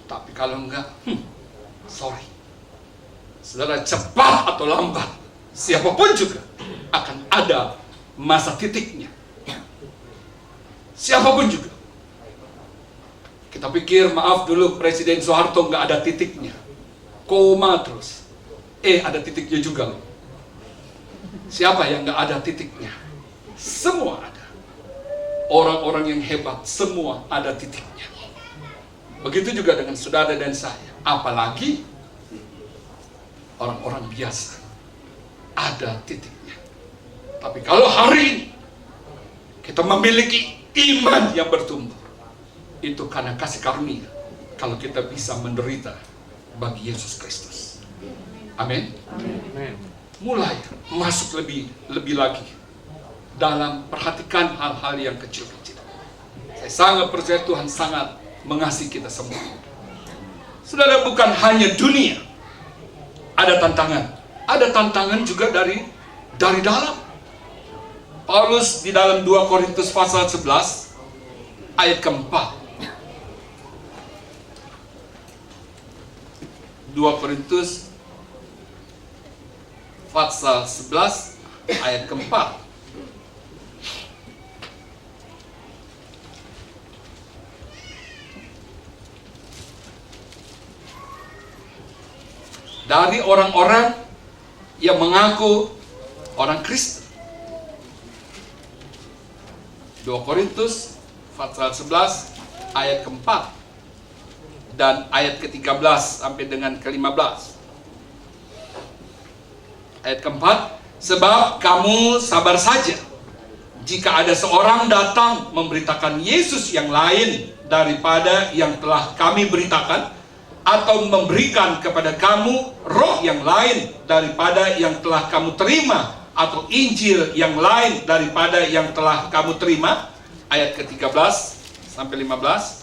Tapi kalau enggak, sorry. Saudara, cepat atau lambat, siapapun juga akan ada masa titiknya. Siapapun juga. Kita pikir, maaf dulu Presiden Soeharto nggak ada titiknya. Koma terus. Ada titiknya juga loh. Siapa yang nggak ada titiknya? Semua ada. Orang-orang yang hebat, semua ada titiknya. Begitu juga dengan saudara dan saya. Apalagi orang-orang biasa. Ada titiknya. Tapi kalau hari ini kita memiliki iman yang bertumbuh, itu karena kasih karunia. Kalau kita bisa menderita bagi Yesus Kristus. Amin. Mulai masuk lebih lagi dalam perhatikan hal-hal yang kecil-kecil. Saya sangat percaya Tuhan sangat mengasihi kita semua. Saudara, bukan hanya dunia ada tantangan juga dari dalam. Paulus di dalam 2 Korintus pasal 11 ayat keempat. 2 Korintus pasal 11 ayat keempat. Dari orang-orang yang mengaku orang Kristen. 2 Korintus pasal 11 ayat keempat dan ayat ke-13 sampai dengan ke-15. Ayat keempat, sebab kamu sabar saja jika ada seorang datang memberitakan Yesus yang lain daripada yang telah kami beritakan, atau memberikan kepada kamu roh yang lain daripada yang telah kamu terima, atau Injil yang lain daripada yang telah kamu terima. Ayat ke-13 sampai 15.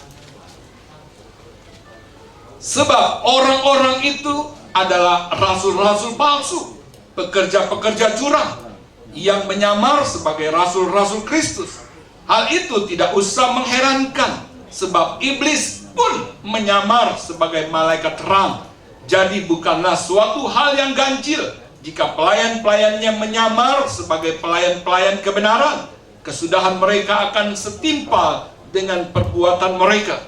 Sebab orang-orang itu adalah rasul-rasul palsu, pekerja-pekerja curang yang menyamar sebagai rasul-rasul Kristus. Hal itu tidak usah mengherankan, sebab iblis pun menyamar sebagai malaikat terang. Jadi bukanlah suatu hal yang ganjil jika pelayan-pelayannya menyamar sebagai pelayan-pelayan kebenaran. Kesudahan mereka akan setimpal dengan perbuatan mereka.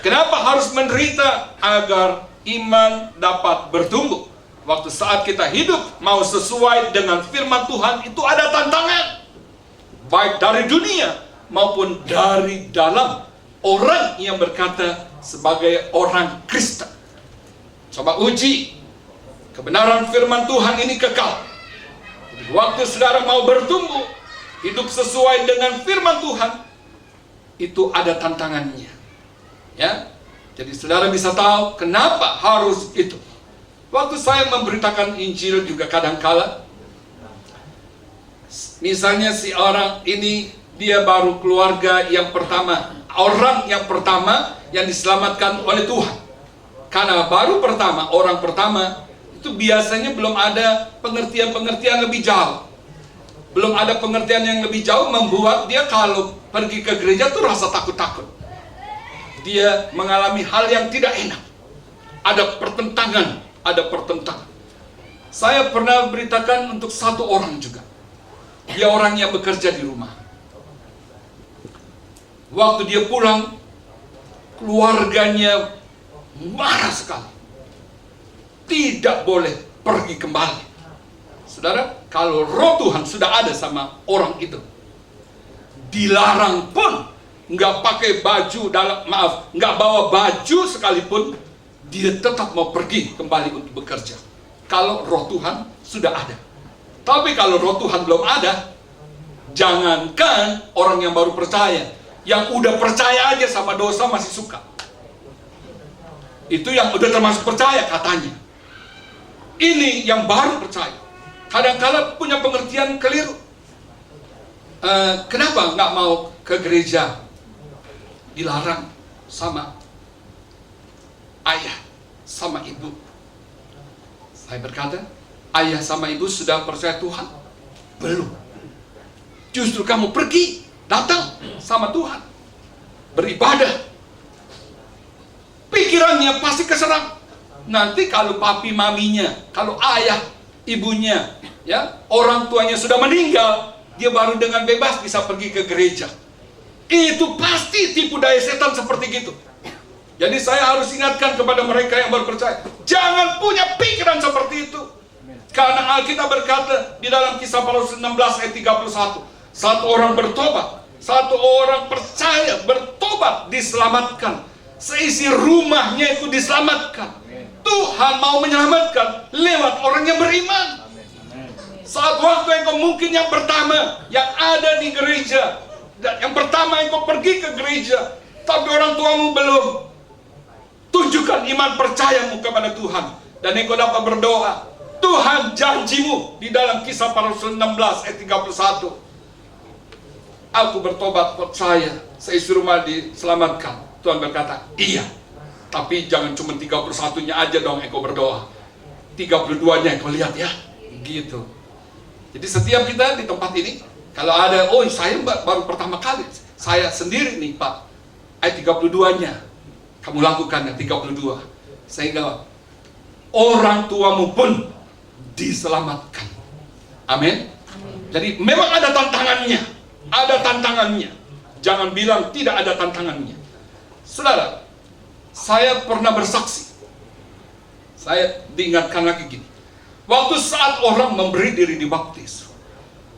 Kenapa harus menderita? Agar iman dapat bertumbuh. Waktu saat kita hidup mau sesuai dengan firman Tuhan, itu ada tantangan, baik dari dunia maupun dari dalam orang yang berkata sebagai orang Kristen. Coba uji kebenaran firman Tuhan ini kekal. Jadi waktu saudara mau bertumbuh, hidup sesuai dengan firman Tuhan, itu ada tantangannya. Ya, jadi saudara bisa tahu kenapa harus itu. Waktu saya memberitakan Injil juga kadangkala, misalnya si orang ini dia baru keluarga yang pertama, orang yang pertama yang diselamatkan oleh Tuhan. Karena baru pertama, orang pertama itu biasanya belum ada pengertian-pengertian lebih jauh. Belum ada pengertian yang lebih jauh, membuat dia kalau pergi ke gereja tuh rasa takut-takut. Dia mengalami hal yang tidak enak. Ada pertentangan. Saya pernah beritakan untuk satu orang juga. Dia orang yang bekerja di rumah. Waktu dia pulang, keluarganya marah sekali. Tidak boleh pergi kembali. Saudara, kalau roh Tuhan sudah ada sama orang itu, dilarang pun nggak pakai baju nggak bawa baju sekalipun, dia tetap mau pergi kembali untuk bekerja. Kalau roh Tuhan sudah ada. Tapi kalau roh Tuhan belum ada, jangankan orang yang baru percaya, yang udah percaya aja sama dosa masih suka. Itu yang udah termasuk percaya katanya. Ini yang baru percaya, kadang-kala punya pengertian keliru. Kenapa nggak mau ke gereja? Dilarang sama ayah sama ibu. Saya berkata, ayah sama ibu sudah percaya Tuhan? Belum. Justru kamu pergi, datang sama Tuhan, beribadah. Pikiran Tuhannya pasti keserang. Nanti kalau papi maminya, kalau ayah ibunya, ya, orang tuanya sudah meninggal, dia baru dengan bebas bisa pergi ke gereja. Itu pasti tipu daya setan seperti gitu. Jadi saya harus ingatkan kepada mereka yang baru percaya, jangan punya pikiran seperti itu. Karena Alkitab berkata di dalam Kisah para Rasul 16 ayat 31, satu orang bertobat, satu orang percaya bertobat, diselamatkan. Seisi rumahnya itu diselamatkan. Tuhan mau menyelamatkan lewat orang yang beriman. Saat waktu engkau mungkin yang pertama yang ada di gereja, dan yang pertama engkau pergi ke gereja, tapi orang tuamu belum, tunjukkan iman percayamu kepada Tuhan, dan engkau dapat berdoa. Tuhan, janjimu di dalam Kisah para Rasul 16 ayat 31, aku bertobat percaya seisi rumah diselamatkan. Tuhan berkata, iya, tapi jangan cuma 31-nya aja dong engkau berdoa, 32-nya engkau lihat ya, gitu. Jadi setiap kita di tempat ini, kalau ada, oh saya baru pertama kali, saya sendiri nih Pak, ayat 32-nya kamu lakukan, ya 32, sehingga orang tuamu pun diselamatkan. Amin. Jadi memang ada tantangannya, jangan bilang tidak ada tantangannya. Saudara, saya pernah bersaksi, saya diingatkan lagi gini, waktu saat orang memberi diri dibaptis,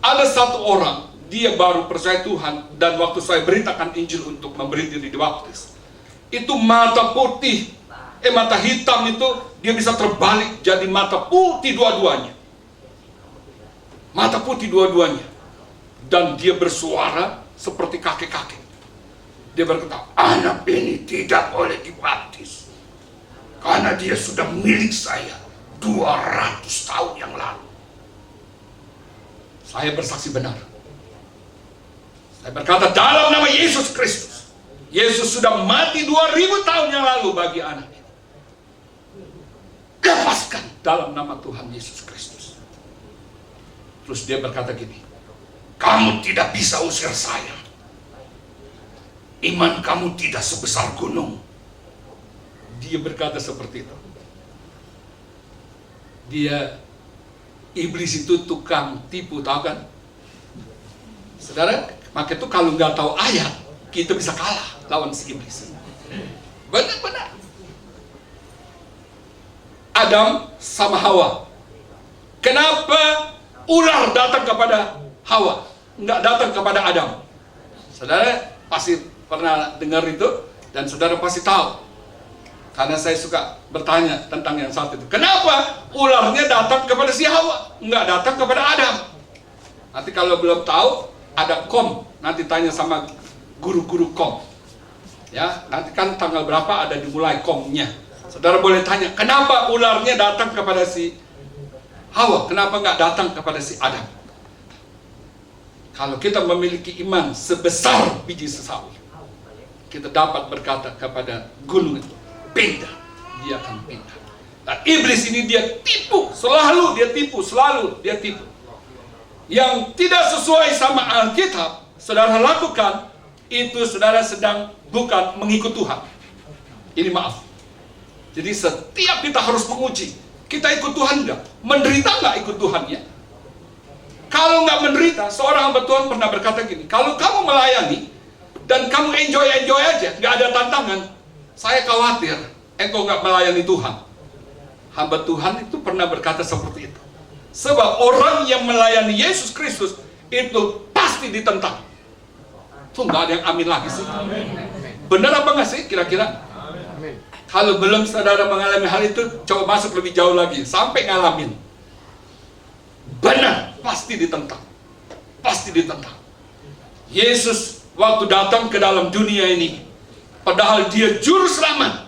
ada satu orang, dia baru percaya Tuhan, dan waktu saya beritakan Injil untuk memberi diri dibaptis, itu mata putih, mata hitam itu, dia bisa terbalik jadi mata putih dua-duanya. Mata putih dua-duanya. Dan dia bersuara seperti kakek-kakek. Dia berkata, anak ini tidak boleh dibaptis, karena dia sudah milik saya 200 tahun yang lalu. Saya bersaksi benar. Saya berkata, dalam nama Yesus Kristus, Yesus sudah mati 2000 tahun yang lalu bagi anak ini. Lepaskan dalam nama Tuhan Yesus Kristus. Terus dia berkata gini, kamu tidak bisa usir saya. Iman kamu tidak sebesar gunung. Dia berkata seperti itu. Dia, iblis itu tukang tipu, tahu kan? Saudara, maka itu kalau nggak tahu ayat, kita bisa kalah lawan si iblis. Benar-benar. Adam sama Hawa. Kenapa ular datang kepada Hawa, nggak datang kepada Adam? Saudara pasti pernah dengar itu, dan saudara pasti tahu, karena saya suka bertanya tentang yang satu itu. Kenapa ularnya datang kepada si Hawa, nggak datang kepada Adam? Nanti kalau belum tahu, ada kom, nanti tanya sama guru-guru kom. Ya, nanti kan tanggal berapa ada dimulai komnya. Saudara boleh tanya, kenapa ularnya datang kepada si Hawa, kenapa nggak datang kepada si Adam? Kalau kita memiliki iman sebesar biji sesawi, kita dapat berkata kepada gunung itu, pindah, dia akan pindah. Nah, iblis ini dia tipu, selalu dia tipu, Yang tidak sesuai sama Alkitab, saudara lakukan, itu saudara sedang bukan mengikut Tuhan. Ini maaf. Jadi setiap kita harus menguji, kita ikut Tuhan enggak? Menderita enggak ikut Tuhan ya? Kalau nggak menderita, seorang hamba Tuhan pernah berkata gini, kalau kamu melayani dan kamu enjoy aja, nggak ada tantangan, saya khawatir engkau nggak melayani Tuhan. Hamba Tuhan itu pernah berkata seperti itu. Sebab orang yang melayani Yesus Kristus itu pasti ditentang. Tuh nggak ada yang amin lagi sih. Benar apa nggak sih kira-kira? Kalau belum saudara mengalami hal itu, coba masuk lebih jauh lagi sampai ngalamin. Benar, pasti ditentang. Pasti ditentang. Yesus waktu datang ke dalam dunia ini, padahal dia juru selamat,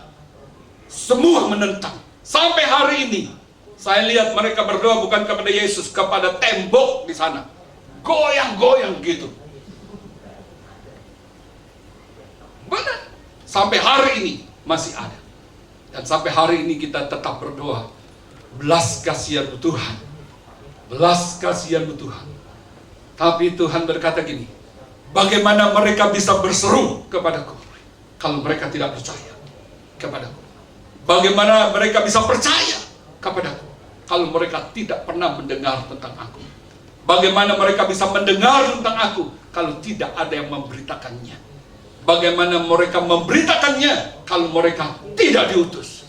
semua menentang. Sampai hari ini saya lihat mereka berdoa bukan kepada Yesus, kepada tembok di sana, goyang-goyang gitu. Benar. Sampai hari ini masih ada. Dan sampai hari ini kita tetap berdoa, belas kasihan Tuhan, belas kasihan Tuhan. Tapi Tuhan berkata gini, bagaimana mereka bisa berseru kepadaku kalau mereka tidak percaya kepadaku? Bagaimana mereka bisa percaya kepadaku kalau mereka tidak pernah mendengar tentang aku? Bagaimana mereka bisa mendengar tentang aku kalau tidak ada yang memberitakannya? Bagaimana mereka memberitakannya kalau mereka tidak diutus?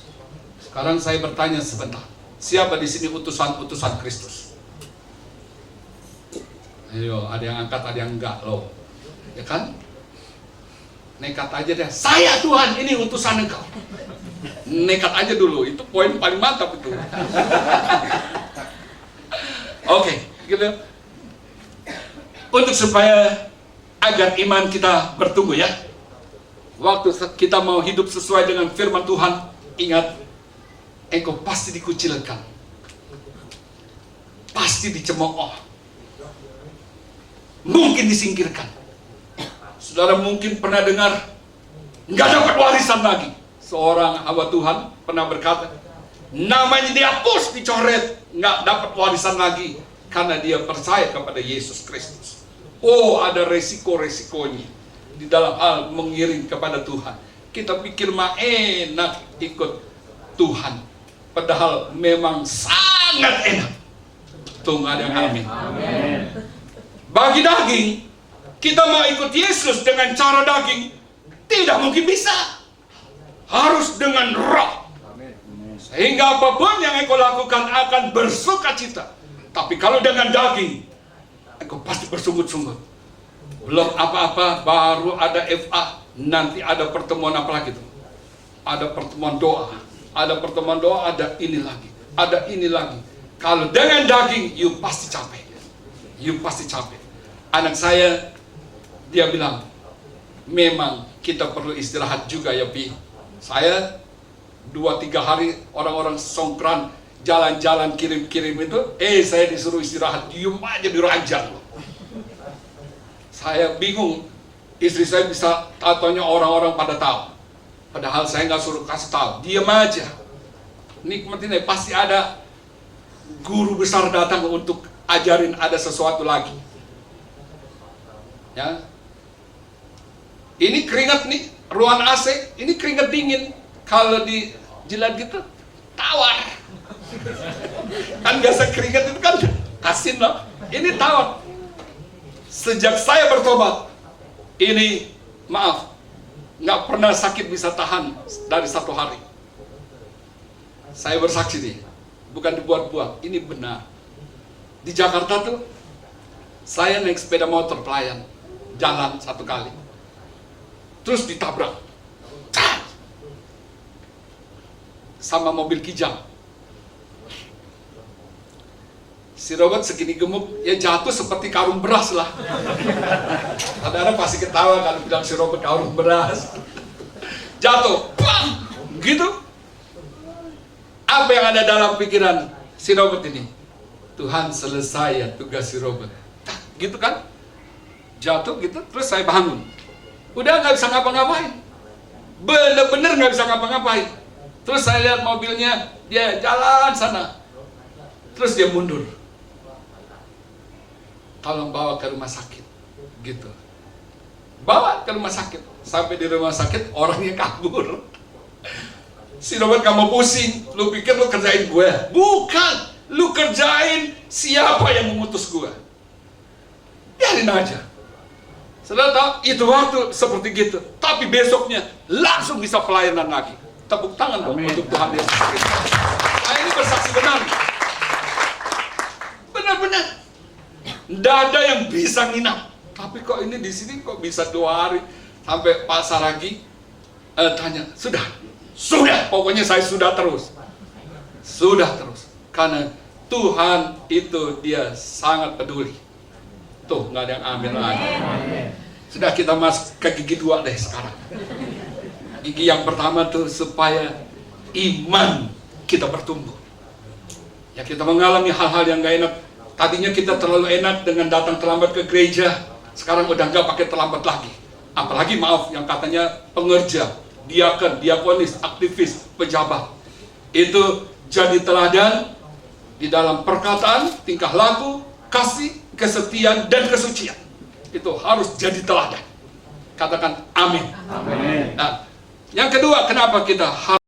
Sekarang saya bertanya sebentar, siapa di sini utusan-utusan Kristus? Ayo, ada yang angkat, ada yang enggak loh, ya kan? Nekat aja deh, saya Tuhan, ini utusan engkau. Nekat aja dulu, itu poin paling mantap itu. Oke, gitu. Untuk supaya agar iman kita bertumbuh ya. Waktu kita mau hidup sesuai dengan firman Tuhan, ingat, engkau pasti dikucilkan, pasti dicemooh, mungkin disingkirkan. Saudara mungkin pernah dengar, nggak dapat warisan lagi. Seorang hamba Tuhan pernah berkata, namanya dihapus, dicoret, nggak dapat warisan lagi karena dia percaya kepada Yesus Kristus. Oh, ada resiko-resikonya di dalam hal mengiring kepada Tuhan. Kita pikir mah enak ikut Tuhan, padahal memang sangat enak. Tuh, ada yang amin. Bagi daging, kita mau ikut Yesus dengan cara daging, tidak mungkin bisa. Harus dengan roh. Sehingga apapun yang engkau lakukan akan bersuka cita. Tapi kalau dengan daging, engkau pasti bersungut-sungut. Belum apa-apa, baru ada FA. Nanti ada pertemuan apa lagi tuh? Ada pertemuan doa. Ada pertemuan doa, ada ini lagi. Ada ini lagi. Kalau dengan daging, you pasti capek. You pasti capek. Anak saya, dia bilang, memang kita perlu istirahat juga ya Pi. Saya 2-3 hari orang-orang songkran jalan-jalan kirim-kirim itu, saya disuruh istirahat, diem aja di ranjang. Saya bingung, istri saya bisa tatonya orang-orang pada tahu. Padahal saya nggak suruh kasih tahu, diem aja. Nikmatin aja, pasti ada guru besar datang untuk ajarin ada sesuatu lagi. Ya, ini keringat nih, ruang AC, ini keringat dingin. Kalau dijilat gitu, tawar. Kan biasa keringat itu kan asin loh. Ini tawar. Sejak saya bertobat, ini maaf, nggak pernah sakit bisa tahan dari 1 hari. Saya bersaksi nih, bukan dibuat-buat, ini benar. Di Jakarta tuh, saya naik sepeda motor pelayan, jalan 1 kali. Terus ditabrak sama mobil Kijang. Si Robert segini gemuk, ya jatuh seperti karung beras lah. Saudara pasti ketawa kalau bilang si Robert karung beras. Jatuh, bang, gitu. Apa yang ada dalam pikiran si Robert ini? Tuhan, selesai ya tugas si Robert. Gitu kan? Jatuh gitu, terus saya bangun. Udah nggak bisa ngapa-ngapain, bener-bener nggak bisa ngapa-ngapain. Terus saya lihat mobilnya, dia jalan sana, terus dia mundur. Tolong bawa ke rumah sakit, gitu. Bawa ke rumah sakit. Sampai di rumah sakit orangnya kabur. Si Robert gak mau pusing. Lu pikir lu kerjain gue? Bukan, lu kerjain siapa yang memutus gue. Biarin aja. Saudara tahu, itu waktu seperti gitu. Tapi besoknya langsung bisa pelayanan lagi. Tepuk tangan dong untuk Tuhan Yesus Kristus. Nah, ini bersaksi benar. Benar-benar. Tidak ada yang bisa nginap. Tapi kok ini di sini kok bisa 2 hari. Sampai Pak Saragi tanya, sudah, pokoknya saya sudah terus. Sudah terus. Karena Tuhan itu dia sangat peduli. Tuh, nggak ada yang ambil lagi. Sudah, kita masuk ke gigi 2 deh sekarang. Gigi yang pertama tuh supaya iman kita bertumbuh. Ya, kita mengalami hal-hal yang gak enak. Tadinya kita terlalu enak dengan datang terlambat ke gereja. Sekarang udah gak pakai terlambat lagi. Apalagi maaf yang katanya pengerja, diaken, diakonis, aktivis, pejabat. Itu jadi teladan di dalam perkataan, tingkah laku, kasih, kesetiaan, dan kesucian. Itu harus jadi teladan. Katakan amin. Amin. Nah, yang kedua, kenapa kita harus